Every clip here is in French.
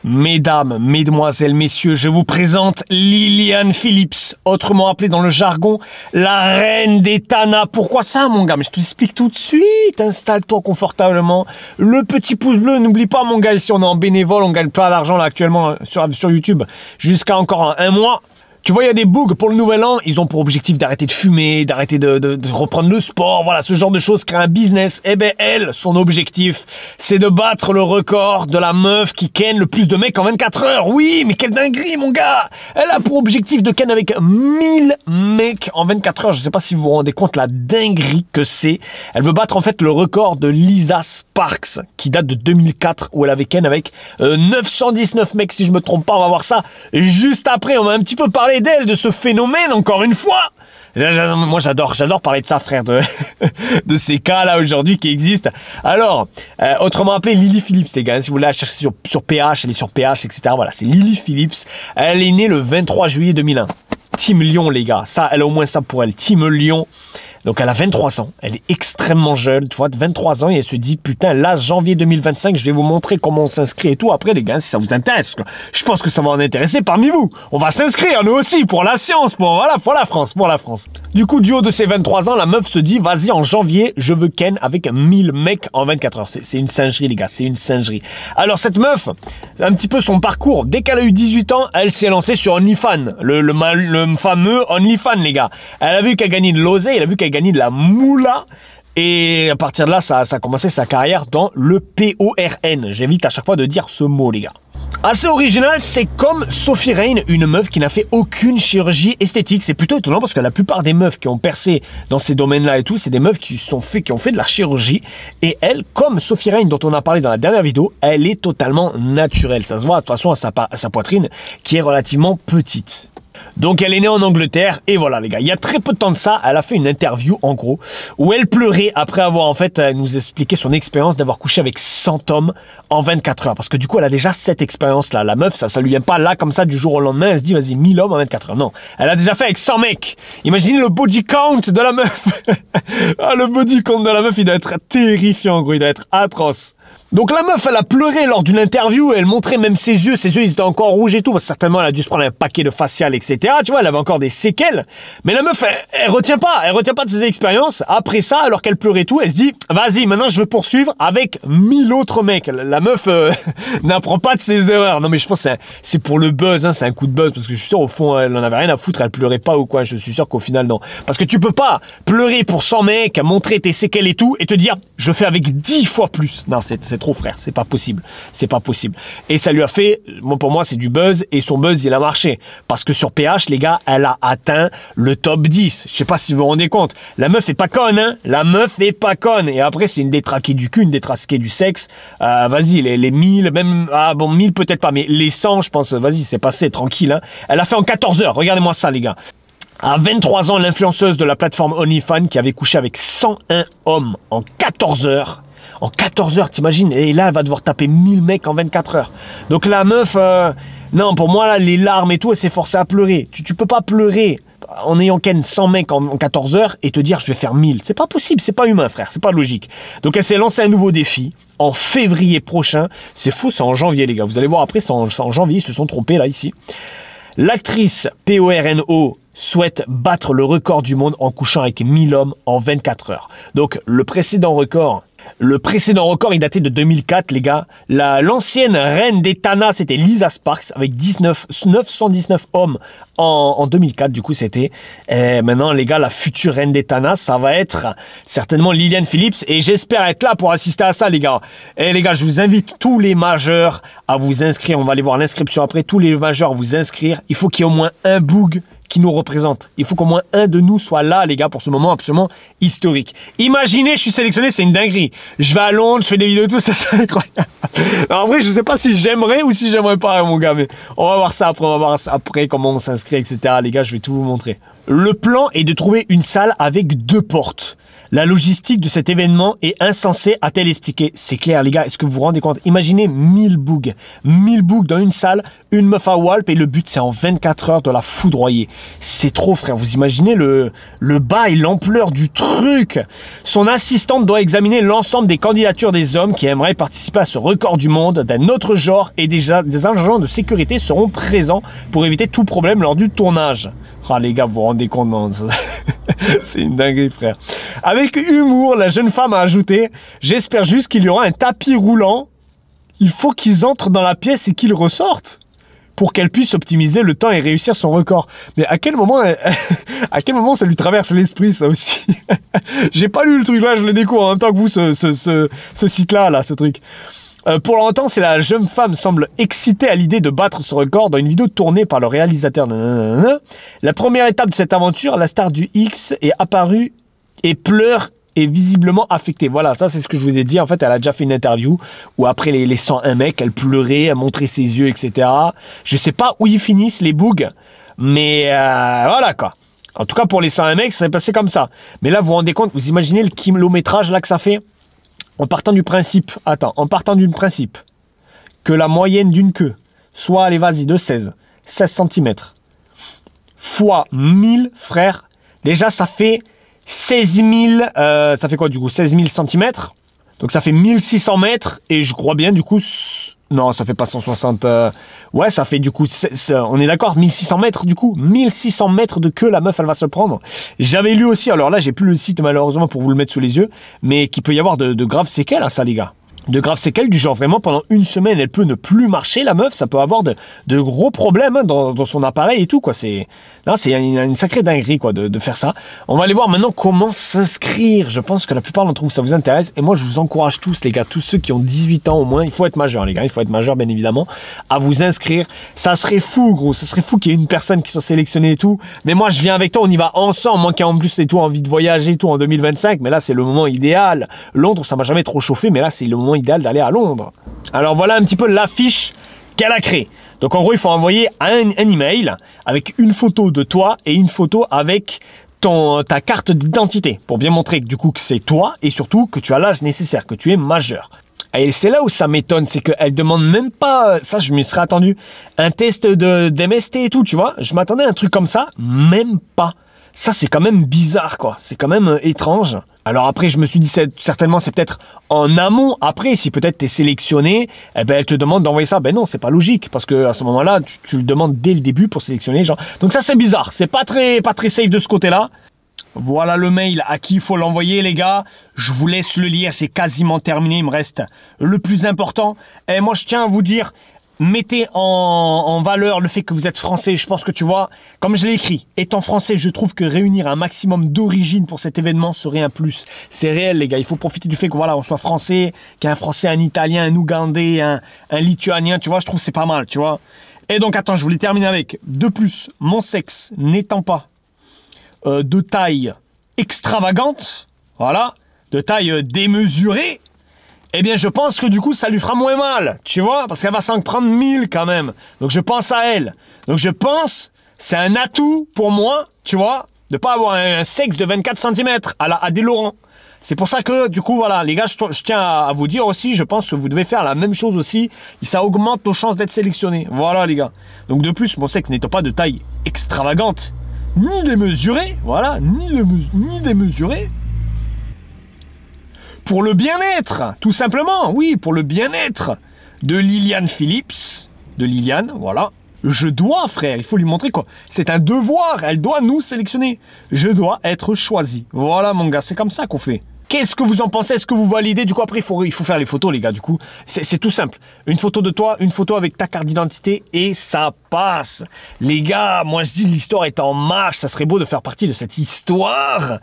Mesdames, mesdemoiselles, messieurs, je vous présente Liliane Phillips, autrement appelée dans le jargon la reine des Tanas. Pourquoi ça, mon gars? Mais je te l'explique tout de suite. Installe-toi confortablement. Le petit pouce bleu, n'oublie pas, mon gars, ici on est en bénévole, on gagne plein d'argent là actuellement sur YouTube jusqu'à encore un mois. Tu vois, il y a des bugs pour le nouvel an, ils ont pour objectif d'arrêter de fumer, d'arrêter de reprendre le sport, voilà, ce genre de choses, créer un business. Eh ben, elle, son objectif, c'est de battre le record de la meuf qui ken le plus de mecs en 24 heures. Oui, mais quelle dinguerie, mon gars! Elle a pour objectif de ken avec 1000 mecs en 24 heures. Je sais pas si vous vous rendez compte la dinguerie que c'est. Elle veut battre en fait le record de Lisa Sparks, qui date de 2004, où elle avait ken avec 919 mecs, si je me trompe pas. On va voir ça juste après. On va un petit peu parler d'elle, de ce phénomène, encore une fois. Moi, j'adore parler de ça, frère, de ces cas-là aujourd'hui qui existent. Alors, autrement appelée Lily Phillips, les gars, si vous voulez la chercher sur PH, elle est sur PH, etc. Voilà, c'est Lily Phillips. Elle est née le 23 juillet 2001. Team Lyon, les gars. Ça, elle a au moins ça pour elle. Team Lyon. Donc, elle a 23 ans. Elle est extrêmement jeune, tu vois, de 23 ans. Et elle se dit, putain, là, janvier 2025, je vais vous montrer comment on s'inscrit et tout. Après, les gars, si ça vous intéresse, parce que je pense que ça va en intéresser parmi vous. On va s'inscrire, nous aussi, pour la science, pour la France. Du coup, du haut de ses 23 ans, la meuf se dit, vas-y, en janvier, je veux ken avec 1000 mecs en 24 heures. C'est une singerie, les gars, c'est une singerie. Alors, cette meuf, c'est un petit peu son parcours. Dès qu'elle a eu 18 ans, elle s'est lancée sur OnlyFans, le fameux OnlyFans, les gars. Elle a vu qu'elle gagnait de l'oseille, elle a vu qu'elle gagné de la moula, et à partir de là, ça a commencé sa carrière dans le PORN. J'évite à chaque fois de dire ce mot, les gars. Assez original, c'est comme Sophie Rayne, une meuf qui n'a fait aucune chirurgie esthétique. C'est plutôt étonnant parce que la plupart des meufs qui ont percé dans ces domaines-là et tout, c'est des meufs qui ont fait de la chirurgie. Et elle, comme Sophie Rayne, dont on a parlé dans la dernière vidéo, elle est totalement naturelle. Ça se voit de toute façon à sa poitrine qui est relativement petite. Donc elle est née en Angleterre et voilà, les gars, il y a très peu de temps de ça, elle a fait une interview en gros où elle pleurait après avoir en fait nous expliqué son expérience d'avoir couché avec 100 hommes en 24 heures, parce que du coup elle a déjà cette expérience là. La meuf, ça lui vient pas là comme ça du jour au lendemain, elle se dit vas-y 1000 hommes en 24 heures. Non, elle a déjà fait avec 100 mecs. Imaginez le body count de la meuf. Ah, le body count de la meuf, il doit être terrifiant, gros, il doit être atroce. Donc la meuf, elle a pleuré lors d'une interview, elle montrait même ses yeux ils étaient encore rouges et tout, parce que certainement elle a dû se prendre un paquet de facial, etc. Tu vois, elle avait encore des séquelles. Mais la meuf, elle retient pas de ses expériences. Après ça, alors qu'elle pleurait tout, elle se dit, vas-y, maintenant je veux poursuivre avec 1000 autres mecs. La meuf n'apprend pas de ses erreurs. Non mais je pense que c'est pour le buzz, hein, c'est un coup de buzz, parce que je suis sûr au fond, elle en avait rien à foutre, elle pleurait pas ou quoi, je suis sûr qu'au final non. Parce que tu peux pas pleurer pour 100 mecs, montrer tes séquelles et tout, et te dire, je fais avec 10 fois plus. Non, c'est trop, frère, c'est pas possible, et ça lui a fait, pour moi c'est du buzz, et son buzz il a marché, parce que sur PH, les gars, elle a atteint le top 10, je sais pas si vous vous rendez compte, la meuf est pas conne, hein, et après c'est une détraquée du cul, une détraquée du sexe, vas-y, les 1000, même, 1000 peut-être pas, mais les 100, je pense, vas-y, c'est passé, tranquille, hein. Elle a fait en 14 heures, regardez-moi ça, les gars. À 23 ans, l'influenceuse de la plateforme OnlyFans qui avait couché avec 101 hommes en 14 heures. En 14 heures, t'imagines? Et là, elle va devoir taper 1000 mecs en 24 heures. Donc la meuf, non, pour moi, là, les larmes et tout, elle s'est forcée à pleurer. Tu peux pas pleurer en ayant ken 100 mecs en 14 heures et te dire, je vais faire 1000. C'est pas possible, c'est pas humain, frère, c'est pas logique. Donc elle s'est lancée un nouveau défi en février prochain. C'est fou, c'est en janvier, les gars. Vous allez voir après, c'est en janvier, ils se sont trompés, là, ici. L'actrice PORNO souhaite battre le record du monde en couchant avec 1000 hommes en 24 heures. Donc, le précédent record, il datait de 2004, les gars. L'ancienne reine des Tanas, c'était Lisa Sparks, avec 919 hommes en 2004, du coup, c'était. Maintenant, les gars, la future reine des Tanas, ça va être certainement Liliane Phillips, et j'espère être là pour assister à ça, les gars. Et les gars, je vous invite tous les majeurs à vous inscrire. On va aller voir l'inscription après. Tous les majeurs à vous inscrire. Il faut qu'il y ait au moins un boug qui nous représente. Il faut qu'au moins un de nous soit là, les gars, pour ce moment absolument historique. Imaginez, je suis sélectionné, c'est une dinguerie. Je vais à Londres, je fais des vidéos et tout, ça c'est incroyable. Alors, en vrai, je sais pas si j'aimerais ou si j'aimerais pas, mon gars, mais on va voir ça après, comment on s'inscrit, etc. Les gars, je vais tout vous montrer. Le plan est de trouver une salle avec 2 portes. La logistique de cet événement est insensée, a-t-elle expliqué. C'est clair, les gars, est-ce que vous vous rendez compte? Imaginez 1000 bougs. 1000 bougs dans une salle, une meuf à Walp, et le but, c'est en 24 heures de la foudroyer. C'est trop, frère. Vous imaginez le bail, l'ampleur du truc. Son assistante doit examiner l'ensemble des candidatures des hommes qui aimeraient participer à ce record du monde d'un autre genre, et déjà, des agents de sécurité seront présents pour éviter tout problème lors du tournage. Ah les gars, vous vous rendez compte, non? C'est une dinguerie, frère. Avec humour, la jeune femme a ajouté « J'espère juste qu'il y aura un tapis roulant. Il faut qu'ils entrent dans la pièce et qu'ils ressortent pour qu'elle puisse optimiser le temps et réussir son record. » Mais à quel moment ça lui traverse l'esprit, ça aussi? J'ai pas lu le truc là, je le découvre en même temps que vous, ce site-là, là, ce truc. Pour longtemps, c'est la jeune femme semble excitée à l'idée de battre ce record dans une vidéo tournée par le réalisateur. La première étape de cette aventure, la star du X est apparue et pleure et visiblement affectée. Voilà, ça c'est ce que je vous ai dit. En fait, elle a déjà fait une interview où après les 101 mecs, elle pleurait, elle montrait ses yeux, etc. Je sais pas où ils finissent les bugs, mais voilà quoi. En tout cas, pour les 101 mecs, ça s'est passé comme ça. Mais là, vous vous rendez compte, vous imaginez le kilométrage là que ça fait? En partant du principe que la moyenne d'une queue soit, allez, vas-y, de 16 cm, fois 1000, frère, déjà ça fait 16 000, ça fait quoi du coup? 16 000 cm, donc ça fait 1600 mètres, et je crois bien du coup, non, ça fait pas 160, ouais, ça fait du coup, on est d'accord, 1600 mètres du coup, 1600 mètres de queue, la meuf, elle va se prendre. J'avais lu aussi, alors là, j'ai plus le site malheureusement pour vous le mettre sous les yeux, mais qu'il peut y avoir de graves séquelles à ça, les gars. De graves séquelles, du genre vraiment pendant une semaine, elle peut ne plus marcher, la meuf, ça peut avoir de gros problèmes hein, dans son appareil et tout, quoi. C'est une sacrée dinguerie, quoi, de faire ça. On va aller voir maintenant comment s'inscrire. Je pense que la plupart d'entre vous, ça vous intéresse. Et moi, je vous encourage tous, les gars, tous ceux qui ont 18 ans au moins, il faut être majeur, les gars, il faut être majeur, bien évidemment, à vous inscrire. Ça serait fou, gros, ça serait fou qu'il y ait une personne qui soit sélectionnée et tout. Mais moi, je viens avec toi, on y va ensemble, moi qui ai en plus et tout, envie de voyager et tout en 2025. Mais là, c'est le moment idéal. Londres, ça m'a jamais trop chauffé, mais là, c'est le moment idéal d'aller à Londres. Alors voilà un petit peu l'affiche qu'elle a créée. Donc en gros, il faut envoyer un email avec une photo de toi et une photo avec ta carte d'identité pour bien montrer que, du coup que c'est toi et surtout que tu as l'âge nécessaire, que tu es majeur. Et c'est là où ça m'étonne, c'est qu'elle demande même pas, ça je m'y serais attendu, un test d'MST et tout, tu vois. Je m'attendais à un truc comme ça, même pas. Ça, c'est quand même bizarre, quoi. C'est quand même étrange. Alors après, je me suis dit, certainement, c'est peut-être en amont. Après, si peut-être tu es sélectionné, eh ben, elle te demande d'envoyer ça. Ben non, c'est pas logique. Parce qu'à ce moment-là, tu le demandes dès le début pour sélectionner les gens. Donc ça, c'est bizarre. C'est pas très safe de ce côté-là. Voilà le mail à qui il faut l'envoyer, les gars. Je vous laisse le lire. C'est quasiment terminé. Il me reste le plus important. Et moi, je tiens à vous dire... Mettez en valeur le fait que vous êtes français. Je pense que tu vois, comme je l'ai écrit, étant français, je trouve que réunir un maximum d'origines pour cet événement serait un plus. C'est réel, les gars. Il faut profiter du fait que voilà, on soit français, qu'il y ait un français, un italien, un ougandais, un lituanien. Tu vois, je trouve que c'est pas mal, tu vois. Et donc, attends, je voulais terminer avec. De plus, mon sexe n'étant pas de taille extravagante, voilà, de taille démesurée, eh bien, je pense que du coup, ça lui fera moins mal, tu vois, parce qu'elle va s'en prendre 1000 quand même. Donc, je pense à elle. Donc, je pense, c'est un atout pour moi, tu vois, de pas avoir un sexe de 24 cm à des Laurent. C'est pour ça que, du coup, voilà, les gars, je tiens à vous dire aussi, je pense que vous devez faire la même chose aussi. Et ça augmente nos chances d'être sélectionnés. Voilà, les gars. Donc, de plus, mon sexe n'étant pas de taille extravagante, ni démesurée, voilà, ni démesurée. Pour le bien-être, tout simplement, oui, pour le bien-être de Liliane Phillips, de Liliane, voilà. Je dois, frère, il faut lui montrer quoi. C'est un devoir, elle doit nous sélectionner. Je dois être choisi. Voilà, mon gars, c'est comme ça qu'on fait. Qu'est-ce que vous en pensez? Est-ce que vous validez? Du coup, après, il faut faire les photos, les gars. Du coup, c'est tout simple. Une photo de toi, une photo avec ta carte d'identité et ça passe. Les gars, moi, je dis l'histoire est en marche. Ça serait beau de faire partie de cette histoire.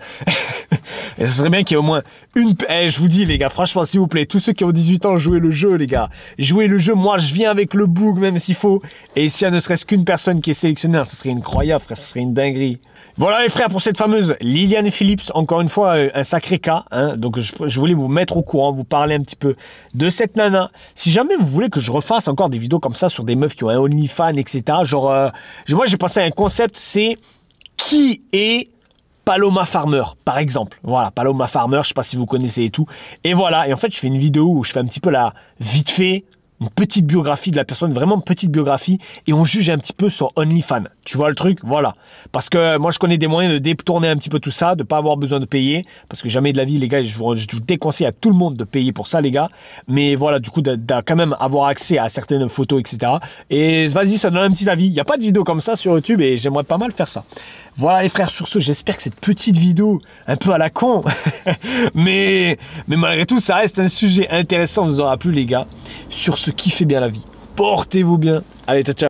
Et ça serait bien qu'il y ait au moins une... je vous dis, les gars, franchement, s'il vous plaît, tous ceux qui ont 18 ans, jouez le jeu, les gars. Jouez le jeu. Moi, je viens avec le boug, même s'il faut. Et s'il y a ne serait-ce qu'une personne qui est sélectionnée, ça serait incroyable, frère. Ça serait une dinguerie. Voilà les frères pour cette fameuse Liliane Phillips, encore une fois un sacré cas, hein. Donc je voulais vous mettre au courant, vous parler un petit peu de cette nana. Si jamais vous voulez que je refasse encore des vidéos comme ça sur des meufs qui ont un OnlyFans, etc. Genre, moi j'ai pensé à un concept, c'est qui est Paloma Farmer, par exemple. Voilà, Paloma Farmer, je sais pas si vous connaissez et tout. Et voilà, et en fait, je fais une vidéo où je fais un petit peu la vite fait, une petite biographie de la personne, vraiment une petite biographie, et on juge un petit peu sur OnlyFans. Tu vois le truc? Voilà. Parce que moi, je connais des moyens de détourner un petit peu tout ça, de pas avoir besoin de payer, parce que jamais de la vie, les gars, je vous déconseille à tout le monde de payer pour ça, les gars. Mais voilà, du coup, de quand même avoir accès à certaines photos, etc. Et vas-y, ça donne un petit avis. Il n'y a pas de vidéo comme ça sur YouTube, et j'aimerais pas mal faire ça. Voilà les frères, sur ce, j'espère que cette petite vidéo, un peu à la con, mais malgré tout, ça reste un sujet intéressant, vous aura plu les gars. Sur ce, kiffez bien la vie. Portez-vous bien. Allez, ciao, ciao.